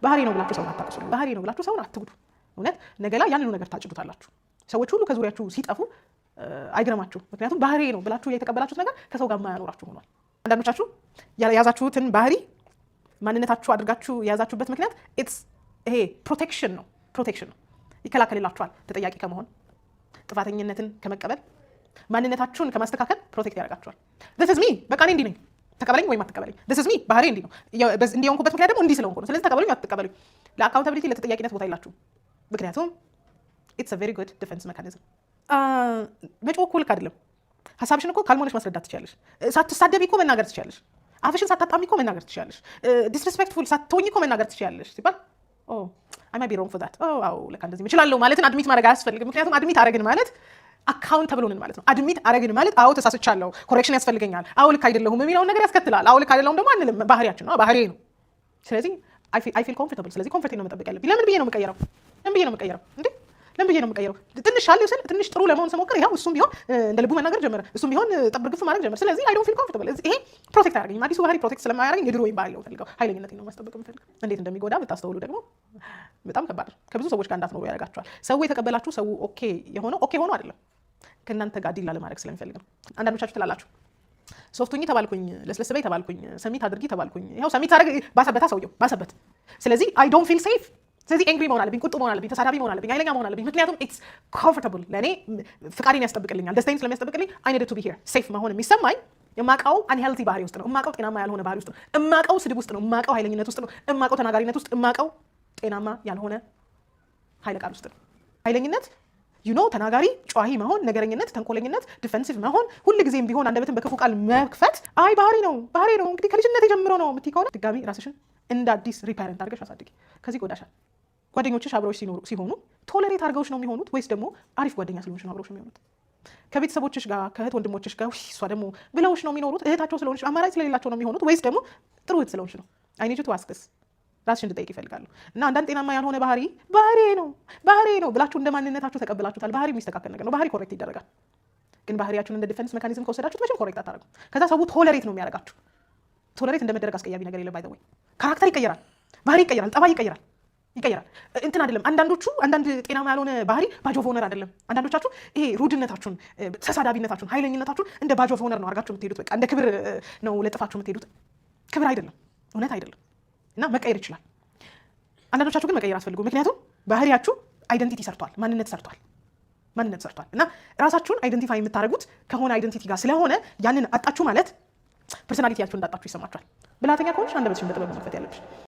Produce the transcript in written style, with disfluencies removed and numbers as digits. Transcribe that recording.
ባህሪ ነው ብላችሁ ሰውን አታቅሱልኝ። ባህሪ ነው ብላችሁ ሰውን አትጉዱ። እውነት ነገ ላይ ያንኑ ነገር ታጭዱታላችሁ። ሰዎች ሁሉ ከዙሪያችሁ ሲጠፉ አይግረማችሁ። ምክንያቱም ባህሪ ነው ብላችሁ የተቀበላችሁት ነገር ከሰው ጋር ማያኖራችሁ ሆኗል። አንዳንዶቻችሁ ያዛችሁትን ባህሪ ማንነታችሁ አድርጋችሁ የያዛችሁበት ምክንያት ይሄ ፕሮቴክሽን ነው። ይከላከልላችኋል ተጠያቂ ከመሆን፣ ጥፋተኝነትን ከመቀበል፣ ማንነታችሁን ከማስተካከል ፕሮቴክት ያደርጋችኋል። this is me በቃ እኔ እንዲህ ነኝ ተቀበለኝ ወይም አትቀበለኝ። this is me ባህሪ እንዲህ ነው። እንዲህ የሆንኩበት ምክንያት ደግሞ እንዲህ ስለሆንኩ ነው። ስለዚህ ተቀበሉኝ አትቀበሉኝ። ለአካውንታቢሊቲ ለተጠያቂነት ቦታ የላችሁ። ምክንያቱም it's a very good defense mechanism። መጮህ እኮ ልክ አይደለም። ሀሳብሽን እኮ ካልሞነሽ ማስረዳት ትችያለሽ። ሳትሳደቢ እኮ መናገር ትችያለሽ። አፍሽን ሳታጣሚ እኮ መናገር ትችያለሽ። ዲስሪስፔክትፉል ሳትሆኚ እኮ መናገር ትችያለሽ ሲባል I might be wrong for that አዎ ለካ እንደዚህ እችላለሁ ማለትን አድሚት ማድረግ አያስፈልግም። ምክንያቱም አድሚት አረግን ማለት አካውንታብል ሆነን ማለት ነው። አድሚት አረግን ማለት አዎ ተሳስቻለሁ፣ ኮሬክሽን ያስፈልገኛል፣ አዎ ልክ አይደለሁም የሚለውን ነገር ያስከትላል። አዎ ልክ አይደለሁም ደግሞ አንልም፣ ባህሪያችን ነው፣ ባህሪዬ ነው። ስለዚህ I feel comfortable። ስለዚህ ኮምፎርት ነው መጠበቅ ያለብኝ። ለምን ብዬ ነው የምቀየረው? እንዴ ለምን ብዬ ነው የምቀየረው? ትንሽ አለ ስል ትንሽ ጥሩ ለመሆን ስሞክር ይኸው እሱም ቢሆን እንደ ልቡ መናገር ጀመረ፣ እሱም ቢሆን ጠብርግፍ ማድረግ ጀመረ። ስለዚህ I don't feel comfortable። ይሄ ፕሮቴክት አያደርገኝም። አዲሱ ባህሪ ፕሮቴክት ስለማያደርገኝ የድሮ ወይም ባህሪ ነው ፈልገው ኃይለኝነቴን ነው ማስጠበቅ የምፈልገው። እንዴት እንደሚጎዳ ብታስተውሉ ደግሞ በጣም ከባድ ነው። ከብዙ ሰዎች ጋር እንዳትኖሩ ያደርጋቸዋል። ሰው የተቀበላችሁ ሰው ኦኬ ሆኖ አይደለም ከእናንተ ጋር ዲላ ለማድረግ ስለሚፈልግ ነው። አንዳንዶቻችሁ ትላላችሁ ሶፍቱኝ ተባልኩኝ፣ ለስለስ በይ ተባልኩኝ፣ ሰሚት አድርጊ ተባልኩኝ። ይኸው ሰሚት አድርግ ሰውየው ባሰበት። ስለዚህ I don't feel safe። ስለዚህ ኤንግሪ መሆን አለብኝ፣ ቁጡ መሆን አለብኝ፣ ተሳዳቢ መሆን አለብኝ፣ ኃይለኛ መሆን አለብኝ። ምክንያቱም ኢትስ ኮምፎርታብል ለእኔ ፍቃዴን ያስጠብቅልኛል፣ ደስታዬን ስለሚያስጠብቅልኝ I needed to be here safe መሆን የሚሰማኝ የማውቀው አንሄልቲ ባህሪ ውስጥ ነው፣ የማውቀው ጤናማ ያልሆነ ባህሪ ውስጥ ነው፣ የማውቀው ስድብ ውስጥ ነው፣ የማውቀው ኃይለኝነት ውስጥ ነው፣ የማውቀው ተናጋሪነት ውስጥ፣ የማውቀው ጤናማ ያልሆነ ኃይለ ቃል ውስጥ ነው። ኃይለኝነት ተናጋሪ፣ ጨዋሂ መሆን፣ ነገረኝነት፣ ተንኮለኝነት፣ ዲፌንሲቭ መሆን፣ ሁልጊዜም ቢሆን አንደበትን በክፉ ቃል መክፈት ባህሪ ነው እንግዲህ ከልጅነት ጀምሮ ነው የምትይ ከሆነ ድጋሚ ራስሽን እንደ አዲስ ሪፓረንት አድርገሽ አሳድጊ። ከዚህ ጎዳሻል። ጓደኞችሽ አብረውሽ ሲሆኑ ቶለሬት አድርገውሽ ነው የሚሆኑት ወይስ ደግሞ አሪፍ ጓደኛ ስለሆንሽ ነው አብረውሽ የሚሆኑት? ከቤተሰቦችሽ ጋር ከእህት ወንድሞችሽ ጋር እሷ ደግሞ ብለውሽ ነው የሚኖሩት? እህታቸው ስለሆንሽ አማራጭ ስለሌላቸው ነው የሚሆኑት ወይስ ደግሞ ጥሩ እህት ስለሆንሽ ነው? I need you to ask this። ራስሽን እንድጠይቅ ይፈልጋሉ። እና አንዳንድ ጤናማ ያልሆነ ባህሪ ነው ብላችሁ እንደ ማንነታችሁ ተቀብላችሁታል። ባህሪ የሚስተካከል ነገር ነው። ባህሪ ኮሬክት ይደረጋል። ግን ባህሪያችሁን እንደ ዲፌንስ ሜካኒዝም ከወሰዳችሁት መቼም ኮሬክት አታደርጉ። ከዛ ሰው ቶለሬት ነው የሚያደርጋችሁ። ቶለሬት እንደመደረግ አስቀያሚ ነገር የለም። ባይ ዘ ወይ ካራክተር ይቀየራል፣ ባህሪ ይቀየራል፣ ጠባይ ይቀየራል። እንትን አይደለም። አንዳንድ ጤናማ ያልሆነ ባህሪ ባጅ ኦፍ ኦነር አይደለም። አንዳንዶቻችሁ ይሄ ሩድነታችሁን፣ ተሳዳቢነታችሁን፣ ኃይለኝነታችሁን እንደ ባጅ ኦፍ ኦነር ነው አድርጋችሁ የምትሄዱት። በቃ እንደ ክብር ነው ለጥፋችሁ የምትሄዱት። ክብር አይደለም፣ እውነት አይደለም። እና መቀየር ይችላል። አንዳንዶቻችሁ ግን መቀየር አስፈልጉ። ምክንያቱም ባህሪያችሁ አይደንቲቲ ሰርቷል፣ ማንነት ሰርቷል። እና ራሳችሁን አይደንቲፋይ የምታደርጉት ከሆነ አይደንቲቲ ጋር ስለሆነ ያንን አጣችሁ ማለት ፐርሶናሊቲያችሁን እንዳጣችሁ ይሰማችኋል። ብልሃተኛ ከሆንሽ አንደበትሽን በጥበብ መክፈት ያለብሽ።